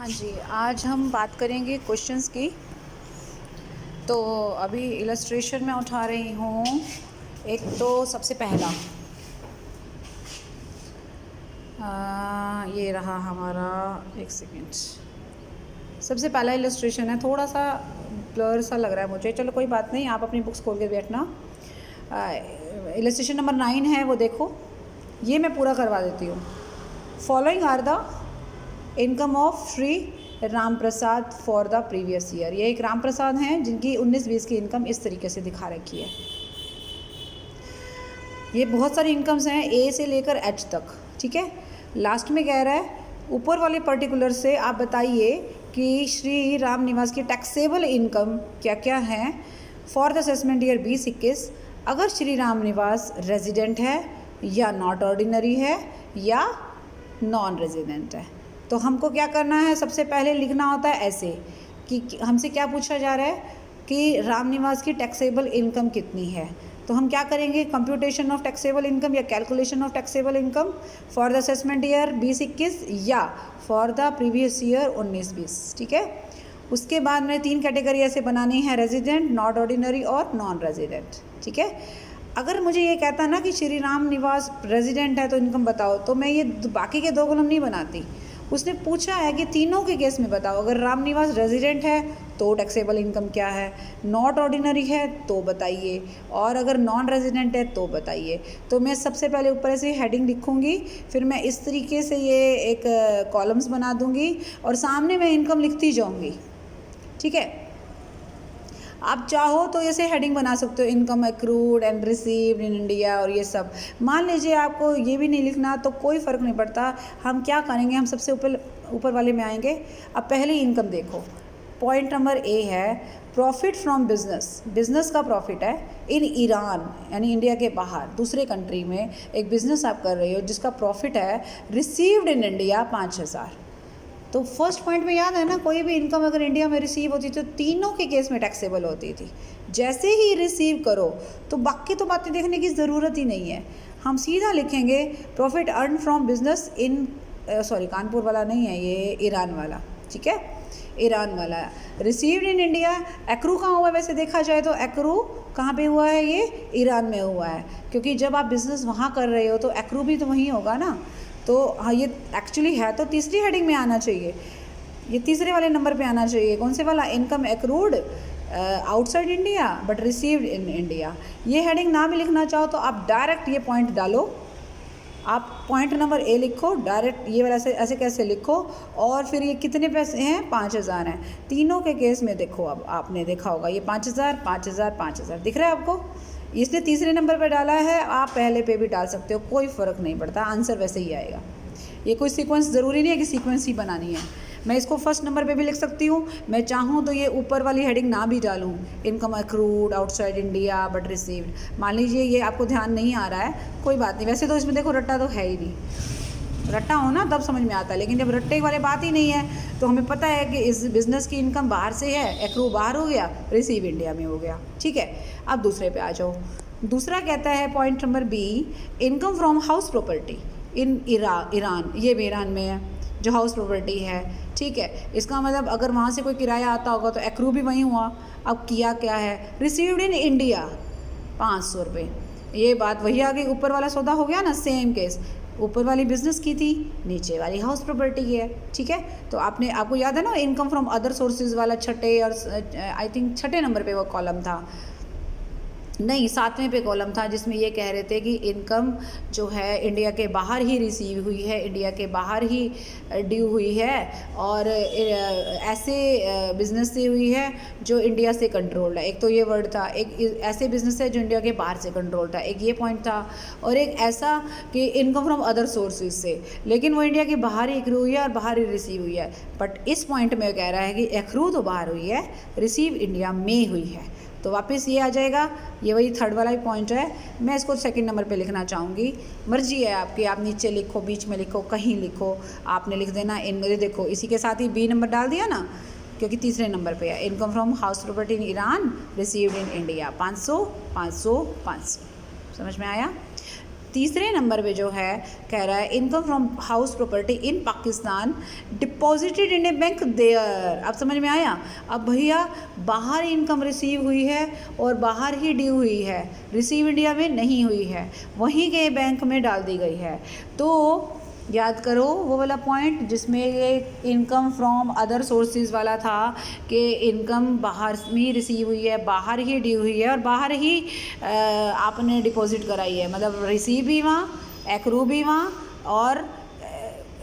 हाँ जी, आज हम बात करेंगे क्वेश्चंस की। तो अभी इलस्ट्रेशन में उठा रही हूँ। एक तो सबसे पहला ये रहा हमारा, एक सेकेंड। सबसे पहला इलस्ट्रेशन है, थोड़ा सा ब्लर सा लग रहा है मुझे, चलो कोई बात नहीं, आप अपनी बुक्स खोल के बैठना। इलस्ट्रेशन नंबर 9 है, वो देखो, ये मैं पूरा करवा देती हूँ। Following are the income of Shri Ram Prasad for the previous year. ये एक राम प्रसाद हैं जिनकी 19-20 की इनकम इस तरीके से दिखा रखी है। ये बहुत सारी इनकम्स हैं, ए से लेकर एच तक, ठीक है। लास्ट में कह रहा है ऊपर वाले पर्टिकुलर से आप बताइए कि श्री राम निवास की टैक्सेबल इनकम क्या क्या है फॉर द असेसमेंट ईयर 2021। अगर श्री राम निवास रेजिडेंट है या नॉट ऑर्डिनरी है या नॉन रेजिडेंट है, तो हमको क्या करना है, सबसे पहले लिखना होता है ऐसे कि हमसे क्या पूछा जा रहा है कि राम निवास की टैक्सेबल इनकम कितनी है। तो हम क्या करेंगे, कंप्यूटेशन ऑफ टैक्सेबल इनकम या calculation of taxable income for the assessment year 2021 या फॉर द प्रीवियस ईयर 19-20, ठीक है। उसके बाद में 3 कैटेगरी ऐसे बनानी है, रेजिडेंट, नॉट ऑर्डिनरी और नॉन रेजिडेंट, ठीक है। अगर मुझे ये कहता ना कि श्री राम निवास रेजिडेंट है तो इनकम बताओ, तो मैं ये बाकी के 2 कॉलम नहीं बनाती। उसने पूछा है कि तीनों के केस में बताओ, अगर राम निवास रेजिडेंट है तो टैक्सेबल इनकम क्या है, नॉट ऑर्डिनरी है तो बताइए, और अगर नॉन रेजिडेंट है तो बताइए। तो मैं सबसे पहले ऊपर से हेडिंग लिखूंगी, फिर मैं इस तरीके से ये एक कॉलम्स बना दूंगी और सामने मैं इनकम लिखती जाऊंगी, ठीक है। आप चाहो तो ऐसे हेडिंग बना सकते हो, income accrued and received in India और ये सब। मान लीजिए आपको ये भी नहीं लिखना तो कोई फ़र्क नहीं पड़ता। हम क्या करेंगे, हम सबसे ऊपर वाले में आएंगे। अब पहली इनकम देखो, पॉइंट नंबर ए है प्रॉफिट फ्रॉम बिजनेस। बिजनेस का प्रॉफिट है इन ईरान, यानी इंडिया के बाहर दूसरे कंट्री में एक बिज़नेस आप कर रहे हो जिसका प्रॉफिट है रिसीव्ड इन इंडिया 5,000। तो फर्स्ट पॉइंट में याद है ना, कोई भी इनकम अगर इंडिया में रिसीव होती तो तीनों के केस में टैक्सेबल होती थी। जैसे ही रिसीव करो तो बाकी तो बातें देखने की ज़रूरत ही नहीं है, हम सीधा लिखेंगे profit earn from business in Kanpur वाला नहीं है ये, ईरान वाला, ठीक है, ईरान वाला। रिसीव्ड इन इंडिया, एक्रू कहाँ हुआ है वैसे देखा जाए तो एक्रू कहाँ पे हुआ है, ये ईरान में हुआ है, क्योंकि जब आप बिज़नेस वहाँ कर रहे हो तो एक्रू भी तो वहीं होगा ना। तो हाँ, ये एक्चुअली है तो तीसरी हेडिंग में आना चाहिए, ये तीसरे वाले नंबर पे आना चाहिए। कौन से वाला, income accrued outside India but received in India. ये हेडिंग ना भी लिखना चाहो तो आप डायरेक्ट ये पॉइंट डालो, आप पॉइंट नंबर ए लिखो डायरेक्ट, ये वाला से ऐसे कैसे लिखो, और फिर ये कितने पैसे हैं, 5,000 हैं। तीनों के केस में देखो, अब आपने देखा होगा ये 5,000 5,000 5,000 दिख रहा है आपको। इसने तीसरे नंबर पर डाला है, आप पहले पे भी डाल सकते हो, कोई फ़र्क नहीं पड़ता, आंसर वैसे ही आएगा। ये कोई सीक्वेंस ज़रूरी नहीं है कि सीक्वेंस ही बनानी है। मैं इसको फर्स्ट नंबर पे भी लिख सकती हूँ, मैं चाहूँ तो ये ऊपर वाली हेडिंग ना भी डालूँ, income accrued outside India but received. मान लीजिए ये आपको ध्यान नहीं आ रहा है, कोई बात नहीं, वैसे तो इसमें देखो रट्टा तो है ही नहीं, रट्टा हो ना तब समझ में आता है, लेकिन जब रट्टे वाले बात ही नहीं है तो हमें पता है कि इस बिज़नेस की इनकम बाहर से है, एक्रू बाहर हो गया, रिसीव इंडिया में हो गया, ठीक है। अब दूसरे पे आ जाओ। दूसरा कहता है point number B, income from house property in Iran, ये भी ईरान में है जो हाउस प्रॉपर्टी है, ठीक है। इसका मतलब अगर वहाँ से कोई किराया आता होगा तो एक्रू भी वहीं हुआ। अब किया क्या है, रिसीव्ड इन इंडिया 500 रुपये, ये बात वही आ गई, ऊपर वाला सौदा हो गया ना, सेम केस, ऊपर वाली बिजनेस की थी, नीचे वाली हाउस प्रॉपर्टी की है, ठीक है। तो आपको याद है ना, इनकम फ्रॉम अदर सोर्सेज वाला छठे और आई थिंक छठे नंबर पे वो कॉलम था, नहीं 7वें पे कॉलम था, जिसमें ये कह रहे थे कि इनकम जो है इंडिया के बाहर ही रिसीव हुई है, इंडिया के बाहर ही ड्यू हुई है, और ऐसे बिज़नेस से हुई है जो इंडिया से कंट्रोल्ड है। एक तो ये वर्ड था, एक ऐसे बिज़नेस है जो इंडिया के बाहर से कंट्रोल्ड था, एक ये पॉइंट था, और एक ऐसा कि इनकम फ्रॉम अदर सोर्सेज से, लेकिन वो इंडिया के बाहर ही एक्रू हुई है और बाहर ही रिसीव हुई है। बट इस पॉइंट में कह रहा है कि एक्रू तो बाहर हुई है, रिसीव इंडिया में हुई है, तो वापस ये आ जाएगा, ये वही थर्ड वाला ही पॉइंट है। मैं इसको सेकंड नंबर पे लिखना चाहूँगी, मर्जी है आपकी, आप नीचे लिखो, बीच में लिखो, कहीं लिखो, आपने लिख देना इन, देखो इसी के साथ ही बी नंबर डाल दिया ना, क्योंकि तीसरे नंबर पे है, income from house property in Iran received in India 500 500 500, समझ में आया। तीसरे नंबर पे जो है कह रहा है income from house property in Pakistan deposited in a bank there. अब समझ में आया? अब भैया बाहर इनकम रिसीव हुई है और बाहर ही ड्यू हुई है, रिसीव इंडिया में नहीं हुई है, वहीं के बैंक में डाल दी गई है। तो याद करो वो वाला पॉइंट जिसमें ये इनकम फ्रॉम अदर सोर्सेज वाला था कि इनकम बाहर में रिसीव हुई है, बाहर ही ड्यू हुई है और बाहर ही आपने डिपॉजिट कराई है, मतलब रिसीव भी वहाँ, एक्रू भी वहाँ, और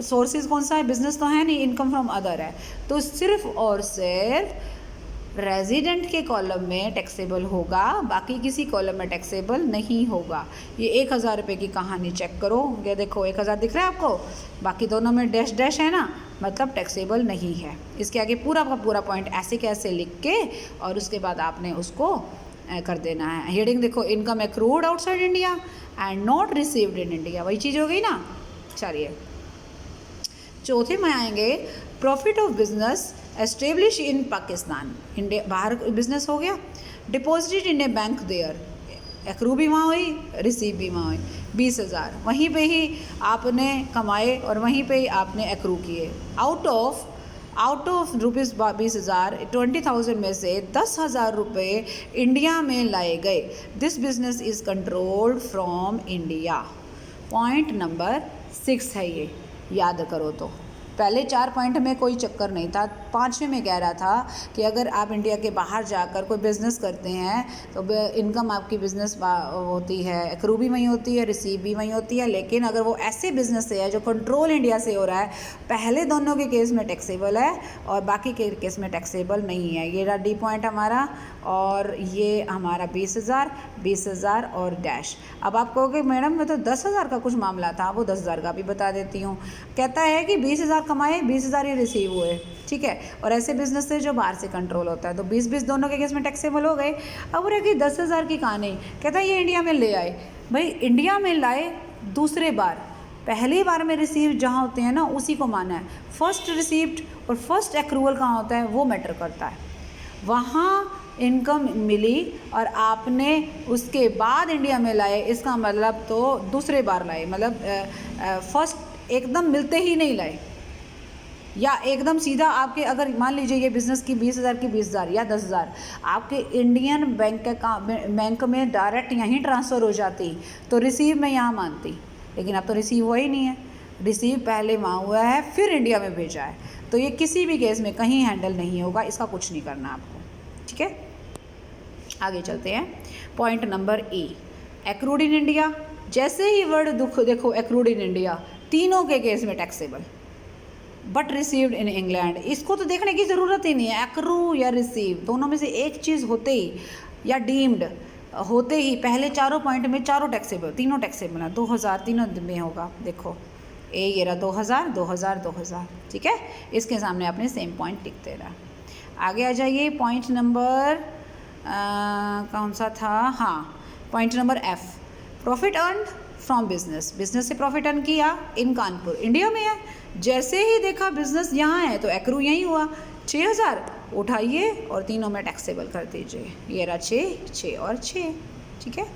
सोर्सेज कौन सा है? बिजनेस तो है नहीं, इनकम फ्रॉम अदर है। तो सिर्फ और सिर्फ रेजिडेंट के कॉलम में टैक्सेबल होगा, बाकी किसी कॉलम में टैक्सेबल नहीं होगा। ये 1000 रुपये की कहानी चेक करो, ये देखो 1000 दिख रहा है आपको, बाकी दोनों में डैश डैश है ना, मतलब टैक्सेबल नहीं है। इसके आगे पूरा का पूरा पॉइंट ऐसे कैसे लिख के और उसके बाद आपने उसको कर देना है। हेडिंग देखो, income accrued outside India and not received in India, वही चीज़ हो गई ना। चलिए चौथे में आएंगे, profit of business establish in Pakistan, India बाहर बिजनेस हो गया, deposited in a bank there, accrue भी वहाँ हुई, रिसीव भी वहाँ हुई, 20,000 वहीं पे ही आपने कमाए और वहीं पे ही आपने एक्रू किए। आउट ऑफ रुपीज़ 20,000, 20,000 में से 10,000 रुपये इंडिया में लाए गए। This business is controlled from India. Point number 6 है ये, याद करो। तो पहले 4 पॉइंट में कोई चक्कर नहीं था, 5वें में कह रहा था कि अगर आप इंडिया के बाहर जाकर कोई बिज़नेस करते हैं तो इनकम आपकी बिज़नेस होती है, एक्रू भी वहीं होती है, रिसीव भी वहीं होती है। लेकिन अगर वो ऐसे बिज़नेस से है जो कंट्रोल इंडिया से हो रहा है, पहले दोनों के केस में टैक्सेबल है और बाकी के केस में टैक्सेबल नहीं है। ये रहा डी पॉइंट हमारा, और ये हमारा 20,000 और डैश। अब आप कहोगे मैडम मैं तो 10,000 का कुछ मामला था, वो 10,000 का भी बता देती हूँ। कहता है कि 20,000 कमाए, 20,000 ही रिसीव हुए, ठीक है, और ऐसे बिजनेस से जो बाहर से कंट्रोल होता है, तो 20-20 दोनों के केस में टैक्सेबल हो गए। अब रह गई 10,000 की कहानी, कहता है ये इंडिया में ले आए। भाई इंडिया में लाए दूसरे बार, पहली बार में रिसीव जहाँ होते हैं ना उसी को माना है। फर्स्ट रिसीव्ड और फर्स्ट एक्रूवल कहाँ होता है वो मैटर करता है। वहाँ इनकम मिली और आपने उसके बाद इंडिया में लाए, इसका मतलब तो दूसरे बार लाए, मतलब फर्स्ट एकदम मिलते ही नहीं लाए, या एकदम सीधा आपके, अगर मान लीजिए ये बिज़नेस की 20,000 की 20,000 या 10,000 आपके इंडियन बैंक में डायरेक्ट यहीं ट्रांसफ़र हो जाती तो रिसीव में यहाँ मानती, लेकिन अब तो रिसीव हुआ ही नहीं है। रिसीव पहले वहाँ हुआ है फिर इंडिया में भेजा है, तो ये किसी भी केस में कहीं हैंडल नहीं होगा, इसका कुछ नहीं करना आपको, ठीक है। आगे चलते हैं। Point number A, accrued in India. जैसे ही वर्ड देखो एक्रूड इन इंडिया, तीनों के केस में taxable, but received in England, इसको तो देखने की ज़रूरत ही नहीं है। एक्रू या रिसीव दोनों में से एक चीज़ होते ही, या डीम्ड होते ही, पहले चारों पॉइंट में चारों टैक्सेबल, तीनों टैक्सेबल है। 2,000 तीनों में होगा। देखो ए ये रहा 2,000 2,000 2,000, ठीक है, इसके सामने आपने सेम पॉइंट लिख देना। आगे आ जाइए, पॉइंट नंबर कौन सा था, हाँ point number F, profit earn from business. Business से प्रॉफिट अर्न किया इन कानपुर, इंडिया में है। जैसे ही देखा बिजनेस यहाँ है तो एक्रू यहीं हुआ, 6,000 उठाइए और तीनों में टैक्सेबल कर दीजिए। ये रहा 6 और 6, ठीक है।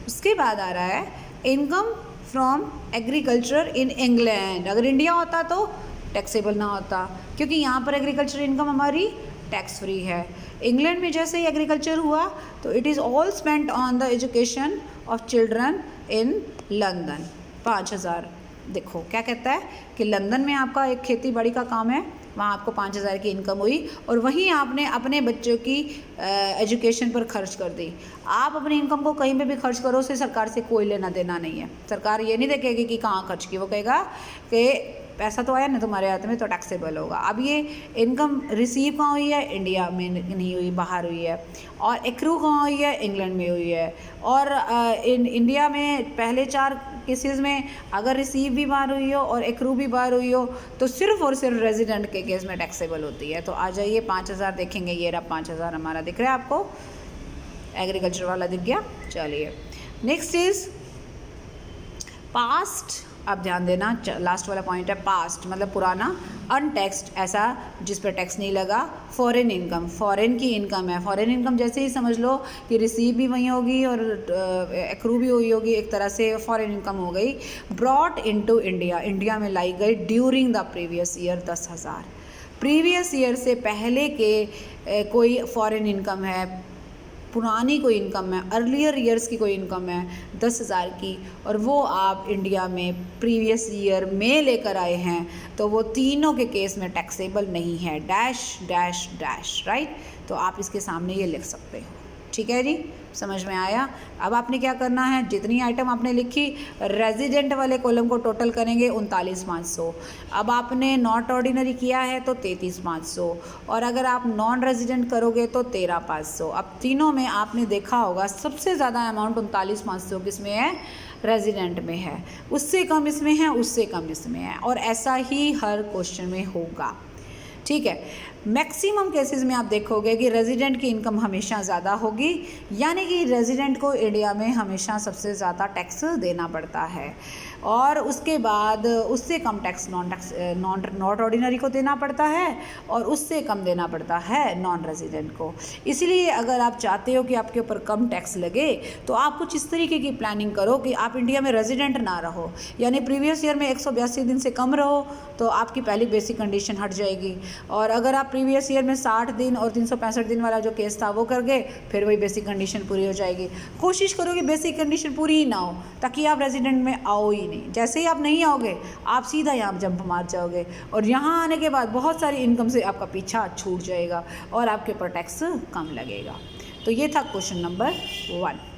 उसके बाद आ रहा है income from agriculture in England. अगर इंडिया होता तो टैक्सेबल ना होता, क्योंकि यहाँ पर एग्रीकल्चर इनकम हमारी टैक्स फ्री है। इंग्लैंड में जैसे ही एग्रीकल्चर हुआ तो it is all spent on the education of children in London. 5,000, देखो क्या कहता है कि लंदन में आपका एक खेती बाड़ी का काम है, वहाँ आपको 5,000 की इनकम हुई और वहीं आपने अपने बच्चों की एजुकेशन पर खर्च कर दी। आप अपनी इनकम को कहीं पे भी खर्च करो, उससे सरकार से कोई लेना देना नहीं है। सरकार ये नहीं देखेगी कि कहाँ खर्च की, वो कहेगा कि पैसा तो आया ना तुम्हारे हाथ में तो टैक्सेबल होगा। अब ये इनकम रिसीव कहाँ हुई है, इंडिया में नहीं हुई, बाहर हुई है। और एक्रू कहाँ हुई है, इंग्लैंड में हुई है। और इंडिया में पहले 4 केसेस में अगर रिसीव भी बाहर हुई हो और एक्रू भी बाहर हुई हो तो सिर्फ और सिर्फ रेजिडेंट के केस में टैक्सेबल होती है। तो आ जाइए 5,000 देखेंगे, ये रहा 5,000 हमारा दिख रहा है आपको, एग्रीकल्चर वाला दिख गया। चलिए नेक्स्ट इज पास्ट अब ध्यान देना, लास्ट वाला पॉइंट है पास्ट, मतलब पुराना, अनटैक्स्ड, ऐसा जिस पर टैक्स नहीं लगा। फॉरेन इनकम, फॉरेन की इनकम है। फॉरेन इनकम जैसे ही समझ लो कि रिसीव भी वही होगी और एक्रू भी वही होगी, एक तरह से फॉरेन इनकम हो गई। ब्रॉट इनटू इंडिया, इंडिया में लाई गई during the previous year 10,000। Previous year से पहले के कोई फॉरेन इनकम है, पुरानी कोई इनकम है, अर्लियर ईयर्स की कोई इनकम है 10,000 की, और वो आप इंडिया में प्रीवियस ईयर में लेकर आए हैं, तो वो तीनों के केस में टैक्सेबल नहीं है। Dash dash dash, right. तो आप इसके सामने ये लिख सकते हो। ठीक है जी, समझ में आया। अब आपने क्या करना है, जितनी आइटम आपने लिखी रेजिडेंट वाले कॉलम को टोटल करेंगे 39,500। अब आपने नॉट ऑर्डिनरी किया है तो 33,500, और अगर आप नॉन रेजिडेंट करोगे तो 13,500। अब तीनों में आपने देखा होगा सबसे ज़्यादा अमाउंट 39,500 किस में है, रेजिडेंट में है, उससे कम इसमें है, उससे कम इसमें है, और ऐसा ही हर क्वेश्चन में होगा। ठीक है, मैक्सिमम केसेस में आप देखोगे कि रेजिडेंट की इनकम हमेशा ज़्यादा होगी, यानी कि रेजिडेंट को इंडिया में हमेशा सबसे ज़्यादा टैक्स देना पड़ता है, और उसके बाद उससे कम टैक्स नॉट ऑर्डिनरी को देना पड़ता है, और उससे कम देना पड़ता है नॉन रेजिडेंट को। इसलिए अगर आप चाहते हो कि आपके ऊपर कम टैक्स लगे तो आप कुछ इस तरीके की प्लानिंग करो कि आप इंडिया में रेजिडेंट ना रहो, यानी प्रीवियस ईयर में 182 दिन से कम रहो तो आपकी पहली बेसिक कंडीशन हट जाएगी। और अगर आप प्रीवियस ईयर में 60 दिन और 365 दिन वाला जो केस था वो कर गए, फिर वही बेसिक कंडीशन पूरी हो जाएगी। कोशिश करो कि बेसिक कंडीशन पूरी ही ना हो, ताकि आप रेजिडेंट में आओ ही नहीं। जैसे ही आप नहीं आओगे आप सीधा यहाँ जंप मार जाओगे, और यहाँ आने के बाद बहुत सारी इनकम से आपका पीछा छूट जाएगा और आपके ऊपर टैक्स कम लगेगा। तो ये था क्वेश्चन नंबर 1।